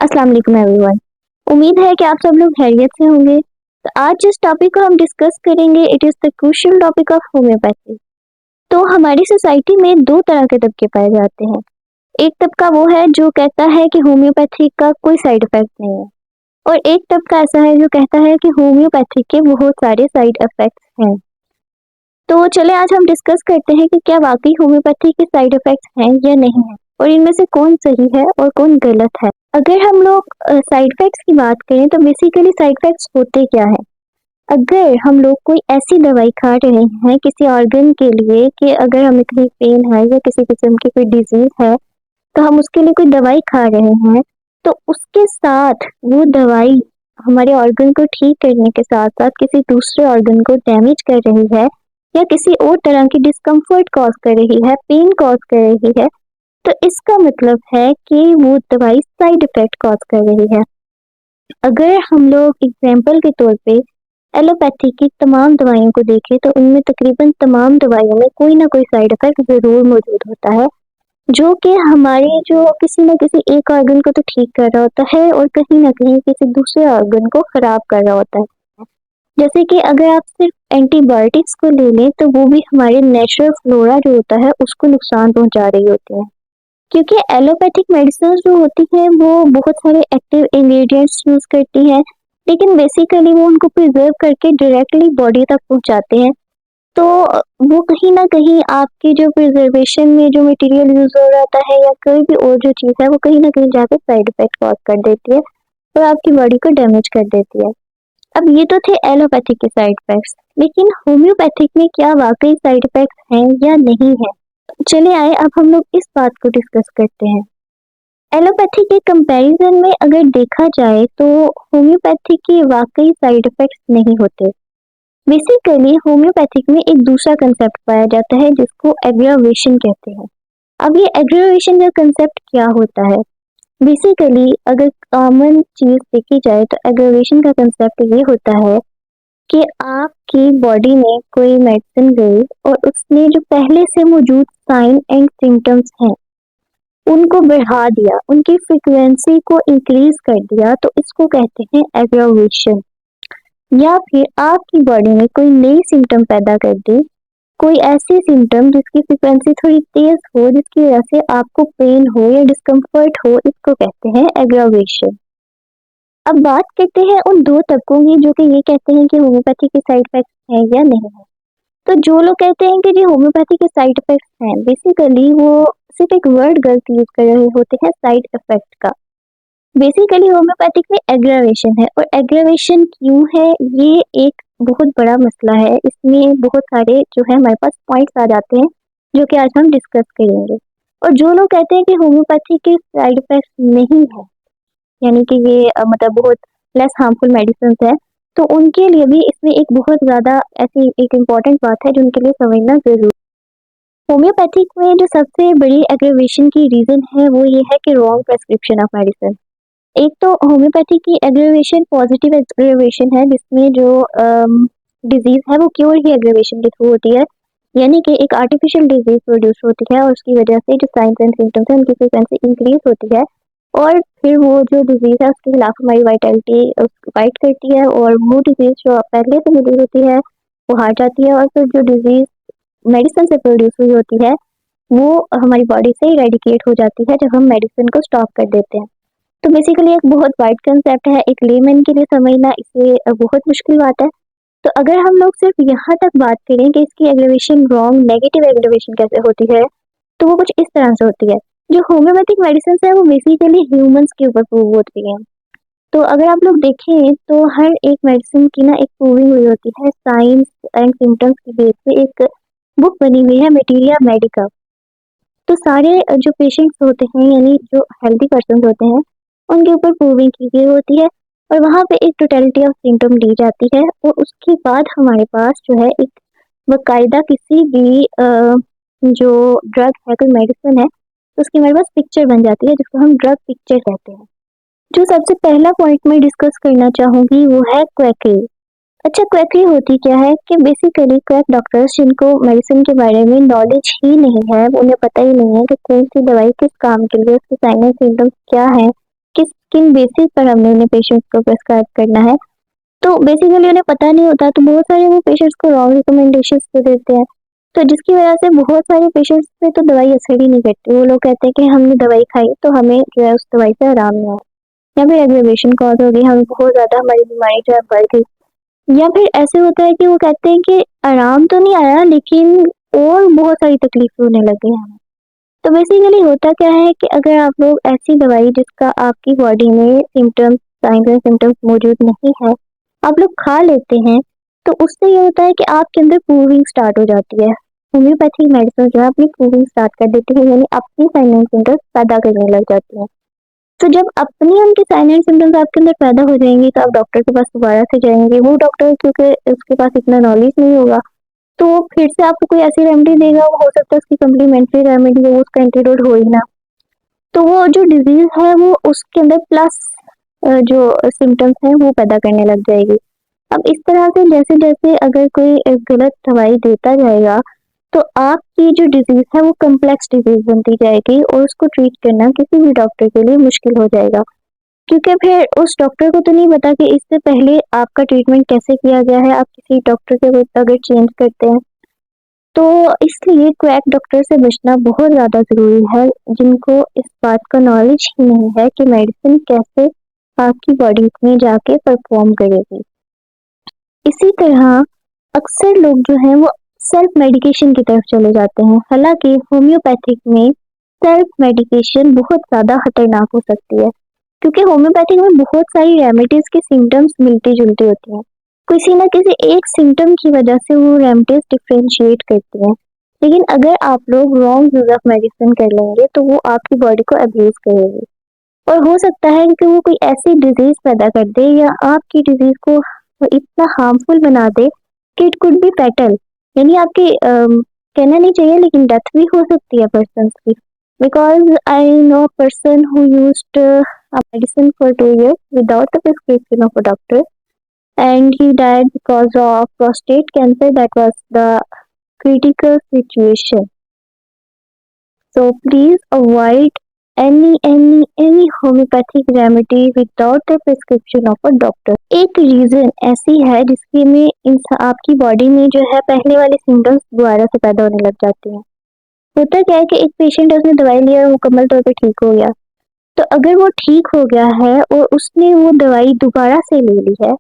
अस्सलाम वालेकुम एवरीवन। उम्मीद है कि आप सब लोग खैरियत से होंगे। तो आज जिस टॉपिक को हम डिस्कस करेंगे it is the crucial topic of homeopathy. तो हमारी सोसाइटी में दो तरह के तबके पाए जाते हैं। एक तबका वो है जो कहता है कि होम्योपैथी का कोई साइड इफेक्ट नहीं है, और एक तबका ऐसा है जो कहता है कि होम्योपैथी के बहुत सारे साइड इफेक्ट्स हैं। तो चले आज हम डिस्कस करते हैं कि क्या वाकई होम्योपैथी के साइड इफेक्ट्स हैं या नहीं है, और इनमें से कौन सही है और कौन गलत है। अगर हम लोग साइड इफेक्ट्स की बात करें तो बेसिकली साइड इफेक्ट्स होते क्या है। अगर हम लोग कोई ऐसी दवाई खा रहे हैं किसी ऑर्गन के लिए कि अगर हमें कहीं पेन है या किसी किस्म की कोई डिजीज है, तो हम उसके लिए कोई दवाई खा रहे हैं, तो उसके साथ वो दवाई हमारे ऑर्गन को ठीक करने के साथ साथ किसी दूसरे ऑर्गन को डैमेज कर रही है या किसी और तरह की डिस्कम्फर्ट कॉज कर रही है, पेन कॉज कर रही है, तो इसका मतलब है कि वो दवाई साइड इफेक्ट कॉज कर रही है। अगर हम लोग एग्जाम्पल के तौर पे एलोपैथी की तमाम दवाइयों को देखें तो उनमें तकरीबन तमाम दवाइयों में कोई ना कोई साइड इफेक्ट ज़रूर मौजूद होता है, जो कि हमारे जो किसी न किसी एक ऑर्गन को तो ठीक कर रहा होता है और कहीं न कहीं किसी दूसरे ऑर्गन को खराब कर रहा होता है। जैसे कि अगर आप सिर्फ एंटीबायोटिक्स को ले लें तो वो भी हमारे नेचुरल फ्लोरा जो होता है उसको नुकसान पहुंचा रही होती है, क्योंकि एलोपैथिक मेडिसिन जो होती हैं वो बहुत सारे एक्टिव इंग्रेडिएंट्स यूज करती हैं, लेकिन बेसिकली वो उनको प्रिजर्व करके डायरेक्टली बॉडी तक पहुंचाते हैं। तो वो कहीं ना कहीं आपकी जो प्रिजर्वेशन में जो मटेरियल यूज हो रहा है या कोई भी और जो चीज़ है वो कहीं ना कहीं जाके साइड इफेक्ट कॉज कर देती है और आपकी बॉडी को डैमेज कर देती है। अब ये तो थे एलोपैथिक के साइड इफेक्ट्स, लेकिन होम्योपैथिक में क्या वाकई साइड इफेक्ट्स हैं या नहीं है। चले आए अब हम लोग इस बात को डिस्कस करते हैं। एलोपैथी के कंपैरिजन में अगर देखा जाए तो होम्योपैथी के वाकई साइड इफेक्ट्स नहीं होते। बेसिकली होम्योपैथिक में एक दूसरा कंसेप्ट पाया जाता है जिसको एग्रावेशन कहते हैं। अब ये एग्रावेशन का कंसेप्ट क्या होता है। बेसिकली अगर कॉमन चीज देखी जाए तो एग्रावेशन का कंसेप्ट ये होता है कि आपकी बॉडी में कोई मेडिसिन गई और उसने जो पहले से मौजूद साइन एंड सिम्टम्स हैं उनको बढ़ा दिया, उनकी फ्रिक्वेंसी को इंक्रीज कर दिया, तो इसको कहते हैं एग्रावेशन। या फिर आपकी बॉडी में कोई नई सिम्टम पैदा कर दी, कोई ऐसी सिम्टम जिसकी फ्रिक्वेंसी थोड़ी तेज हो जिसकी वजह से आपको पेन हो या डिस्कम्फर्ट हो, इसको कहते हैं एग्रावेशन। अब बात करते हैं उन दो तबकों की जो कि ये कहते हैं कि होम्योपैथी के साइड इफेक्ट्स हैं या नहीं है। तो जो लोग कहते हैं कि जी होम्योपैथी के साइड इफेक्ट्स हैं, बेसिकली वो सिर्फ एक वर्ड गलत यूज कर रहे होते हैं साइड इफेक्ट का। बेसिकली होम्योपैथिक में एग्रावेशन है, और एग्रावेशन क्यों है ये एक बहुत बड़ा मसला है। इसमें बहुत सारे जो है हमारे पास पॉइंट्स आ जाते हैं जो कि आज हम डिस्कस करेंगे। और जो लोग कहते हैं कि होम्योपैथी के साइड इफेक्ट्स नहीं है, यानी कि ये मतलब बहुत लेस हार्मफुल मेडिसिन है, तो उनके लिए भी इसमें एक बहुत ज़्यादा ऐसी एक इम्पॉर्टेंट बात है जो उनके लिए समझना ज़रूरी। होम्योपैथिक में जो सबसे बड़ी एग्रेवेशन की रीज़न है वो ये है कि रॉन्ग प्रेस्क्रिप्शन ऑफ मेडिसिन। एक तो होम्योपैथी की एग्रेवेशन पॉजिटिव एग्रेवेशन है जिसमें जो डिजीज़ है वो क्योर ही एग्रेवेशन के थ्रू होती है, यानी कि एक आर्टिफिशियल डिजीज प्रोड्यूस होती है और उसकी वजह से जो साइंस एंड सिम्टम्स है उनकी फ्रिक्वेंसी इंक्रीज होती है, और फिर वो जो डिजीज है उसके खिलाफ हमारी वाइटलिटी फाइट करती है, और वो डिजीज जो पहले से मौजूद होती है वो हार जाती है, और फिर जो डिजीज मेडिसिन से प्रोड्यूस हुई होती है वो हमारी बॉडी से इरेडिकेट हो जाती है जब हम मेडिसिन को स्टॉप कर देते हैं। तो बेसिकली एक बहुत वाइड कंसेप्ट है, एक लेमैन के लिए समझना इसे बहुत मुश्किल बात है। तो अगर हम लोग सिर्फ यहाँ तक बात करें कि इसकी एग्रेवेशन रॉन्ग नेगेटिव एग्रेवेशन कैसे होती है, तो वो कुछ इस तरह से होती है। जो होम्योपैथिक मेडिसिन है वो बेसिकली ह्यूमंस के ऊपर प्रूव होती है। तो अगर आप लोग देखें तो हर एक मेडिसिन की ना एक प्रूविंग हुई होती है साइंस एंड सिम्टम्स की बेस पे। एक बुक बनी हुई है मटेरिया मेडिका। तो सारे जो पेशेंट्स होते हैं यानी जो हेल्दी पर्सन होते हैं उनके ऊपर प्रूविंग की गई होती है, और वहाँ पे एक टोटलिटी ऑफ सिम्टम दी जाती है, और उसके बाद हमारे पास जो है एक बकायदा किसी भी जो ड्रग है कोई मेडिसिन है तो उसकी हमारे पास पिक्चर बन जाती है जिसको हम ड्रग पिक्चर कहते हैं। जो सबसे पहला पॉइंट मैं डिस्कस करना चाहूंगी वो है क्वैकरी। अच्छा, क्वैकरी होती क्या है कि बेसिकली क्वैक डॉक्टर्स जिनको मेडिसिन के बारे में नॉलेज ही नहीं है, उन्हें पता ही नहीं है कि कौन सी दवाई किस काम के लिए, उसके साइन एंड सिम्टम्स क्या है, किन बेसिस पर हमने उन्हें पेशेंट्स को प्रिस्क्राइब करना है। तो बेसिकली उन्हें पता नहीं होता, तो बहुत सारे वो पेशेंट्स को रॉन्ग रिकमेंडेशंस दे देते हैं। तो जिसकी वजह से बहुत सारे पेशेंट्स पे तो दवाई असर ही नहीं करती। वो लोग कहते हैं कि हमने दवाई खाई तो हमें जो है उस दवाई से आराम नहीं आया, या फिर एग्रेवेशन कॉज हो गई, हमें बहुत ज़्यादा हमारी बीमारी जो है बढ़ गई। या फिर ऐसे होता है कि वो कहते हैं कि आराम तो नहीं आया लेकिन और बहुत सारी तकलीफें होने लगी हैं हमें। तो बेसिकली होता क्या है कि अगर आप लोग ऐसी दवाई जिसका आपकी बॉडी में सिम्टम्स, साइंस एंड सिम्टम्स मौजूद नहीं है, आप लोग खा लेते हैं, तो उससे ये होता है कि आपके अंदर प्रूविंग स्टार्ट हो जाती है। होम्योपैथिक मेडिसिन जो है अपनी प्रूविंग स्टार्ट कर देती है, यानी अपनी साइन एंड सिम्टम्स पैदा करने लग जाती है। तो जब अपनी उनकी साइन एंड सिम्टम्स आपके अंदर पैदा हो जाएंगे तो आप डॉक्टर के पास दोबारा से जाएंगे। वो डॉक्टर क्योंकि उसके पास इतना नॉलेज नहीं होगा, तो वो फिर से आपको कोई ऐसी रेमेडी देगा, वो हो सकता है उसकी कम्प्लीमेंट्री रेमेडी हो, उसका एंटीडोट हो ही ना। तो वो जो डिजीज है वो उसके अंदर प्लस जो सिम्टम्स हैं वो पैदा करने लग जाएगी। अब इस तरह से जैसे जैसे अगर कोई गलत दवाई देता जाएगा, तो आपकी जो डिजीज है वो कम्प्लेक्स डिजीज बनती जाएगी और उसको ट्रीट करना किसी भी डॉक्टर के लिए मुश्किल हो जाएगा। क्योंकि फिर उस डॉक्टर को तो नहीं पता कि इससे पहले आपका ट्रीटमेंट कैसे किया गया है, आप किसी डॉक्टर के अगर चेंज करते हैं। तो इसलिए क्वैक डॉक्टर से बचना बहुत ज़्यादा ज़रूरी है, जिनको इस बात का नॉलेज ही नहीं है कि मेडिसिन कैसे आपकी बॉडी में जाके परफॉर्म करेगी। इसी तरह अक्सर लोग जो हैं वो सेल्फ मेडिकेशन की तरफ चले जाते हैं। हालांकि होम्योपैथिक में सेल्फ मेडिकेशन बहुत ज़्यादा खतरनाक हो सकती है, क्योंकि होम्योपैथिक में बहुत सारी रेमेडीज के सिम्टम्स मिलती जुलती होती हैं। किसी न किसी एक सिम्टम की वजह से वो रेमेडीज डिफ्रेंशिएट करती हैं। लेकिन अगर आप लोग रॉन्ग यूज ऑफ मेडिसिन कर लेंगे तो वो आपकी बॉडी को अब्यूज करेगी, और हो सकता है कि वो कोई ऐसी डिजीज पैदा कर दे या आपकी डिजीज को इतना हार्मफुल बना दे कि इट कुड बी फैटल, यानी आपकी कहना नहीं चाहिए लेकिन डेथ भी हो सकती है पर्सन की। Because I know person who used a medicine for 2 years without the prescription of a doctor, and he died because of prostate cancer. That was the critical situation. So please avoid any homeopathic remedy without the prescription of a doctor. एक reason ऐसी है जिसके में आपकी body में जो है पहले वाले सिम्टम्स दोबारा से पैदा होने लग जाते हैं। होता क्या है कि एक पेशेंट है, उसने दवाई लिया और मुकम्मल तौर पे ठीक हो गया। तो अगर वो ठीक हो गया है और उसने वो दवाई दोबारा से ले ली है,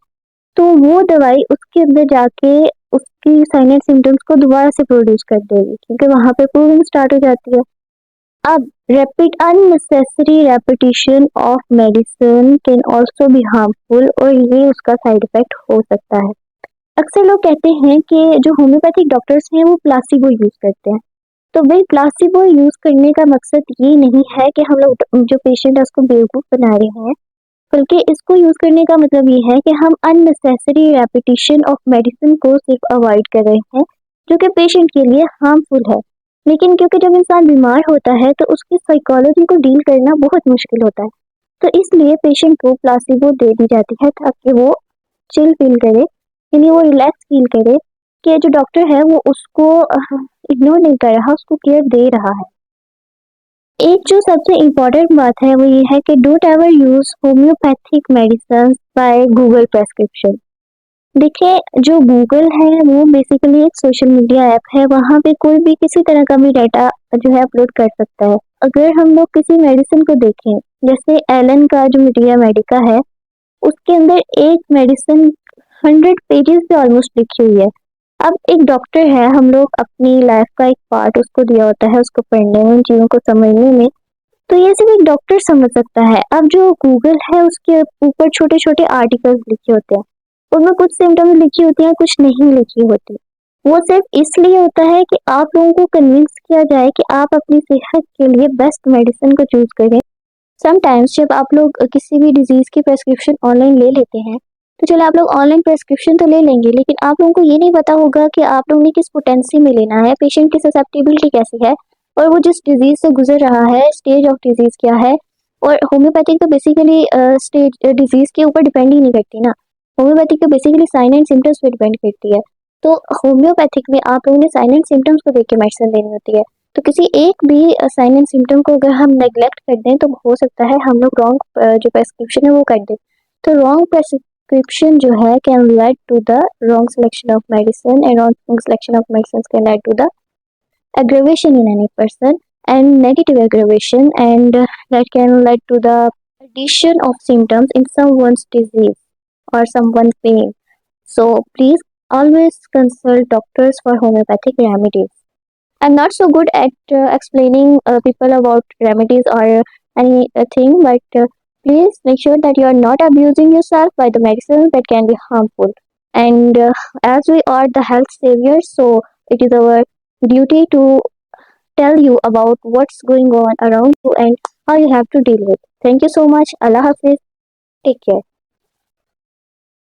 तो वो दवाई उसके अंदर जाके उसकी साइन एंड सिम्टम्स को दोबारा से प्रोड्यूस कर देगी, क्योंकि वहां पे प्रूविंग स्टार्ट हो जाती है। अब rapid unnecessary repetition of medicine can also be harmful, और ये उसका साइड इफेक्ट हो सकता है। अक्सर लोग कहते हैं कि जो होम्योपैथिक डॉक्टर्स हैं वो प्लासिबो यूज करते हैं। तो भाई प्लासिबो यूज करने का मकसद ये नहीं है कि हम लोग जो पेशेंट है उसको बेवकूफ बना रहे हैं, बल्कि इसको यूज करने का मतलब ये है कि हम अननेसेसरी रेपिटेशन ऑफ मेडिसिन को सिर्फ अवॉइड कर रहे हैं, जो कि पेशेंट के लिए हार्मफुल है। लेकिन क्योंकि जब इंसान बीमार होता है तो उसकी साइकोलॉजी को डील करना बहुत मुश्किल होता है, तो इसलिए पेशेंट को प्लासिबो दे दी जाती है ताकि वो चिल फील करे, यानी वो रिलैक्स फील करे कि जो डॉक्टर है वो उसको इग्नोर नहीं कर रहा, उसको केयर दे रहा है। एक जो सबसे इम्पोर्टेंट बात है वो ये है कि don't ever use homeopathic medicine by Google prescription. देखिए, जो गूगल है वो बेसिकली एक सोशल मीडिया ऐप है, वहाँ पे कोई भी किसी तरह का भी डाटा जो है अपलोड कर सकता है। अगर हम लोग किसी मेडिसिन को देखें, जैसे एलन का जो मीडिया मेडिका है, उसके अंदर एक मेडिसिन 100 पेजेस पे ऑलमोस्ट लिखी हुई है। अब एक डॉक्टर है, हम लोग अपनी लाइफ का एक पार्ट उसको दिया होता है, उसको पढ़ने में, उन चीज़ों को समझने में, तो ये सिर्फ एक डॉक्टर समझ सकता है। अब जो गूगल है उसके ऊपर छोटे छोटे आर्टिकल्स लिखे होते हैं, उनमें कुछ सिम्टम्स लिखी होती हैं, कुछ नहीं लिखी होती। वो सिर्फ इसलिए होता है कि आप लोगों को कन्विंस किया जाए कि आप अपनी सेहत के लिए बेस्ट मेडिसिन को चूज करें। समटाइम्स जब आप लोग किसी भी डिजीज की प्रेस्क्रिप्शन ऑनलाइन ले लेते हैं, तो चलो आप लोग ऑनलाइन प्रेस्क्रिप्शन तो ले लेंगे, लेकिन आप लोगों को ये नहीं पता होगा कि आप लोगों ने किस पोटेंसी में लेना है, पेशेंट की ससेप्टिबिलिटी कैसी है, और वो जिस डिजीज से गुजर रहा है स्टेज ऑफ डिजीज क्या है। और होम्योपैथिक तो बेसिकली स्टेज डिजीज के ऊपर डिपेंड ही नहीं करती ना, होम्योपैथिक तो बेसिकली साइन एंड सिम्टम्स पे डिपेंड करती है। तो होम्योपैथिक में आप लोगों ने साइन एंड सिम्टम्स को देख के मेडिसिन देनी होती है। तो किसी एक भी साइन एंड सिम्टम को अगर हम नेग्लेक्ट कर दें तो हो सकता है हम लोग रॉन्ग जो प्रेस्क्रिप्शन है वो कर दें। तो रॉन्ग प्रेस्क्रिप्शन जो है can lead to the wrong selection of medicine, and wrong selection of medicine can lead to the aggravation in any person, and negative aggravation, and that can lead to the addition of symptoms in someone's disease or someone's pain. So please always consult doctors for homeopathic remedies. I'm not so good at explaining people about remedies or anything, but please make sure that you are not abusing yourself by the medicines that can be harmful. And as we are the health saviors, so it is our duty to tell you about what's going on around you and how you have to deal with. Thank you so much. Allah Hafiz. Take care.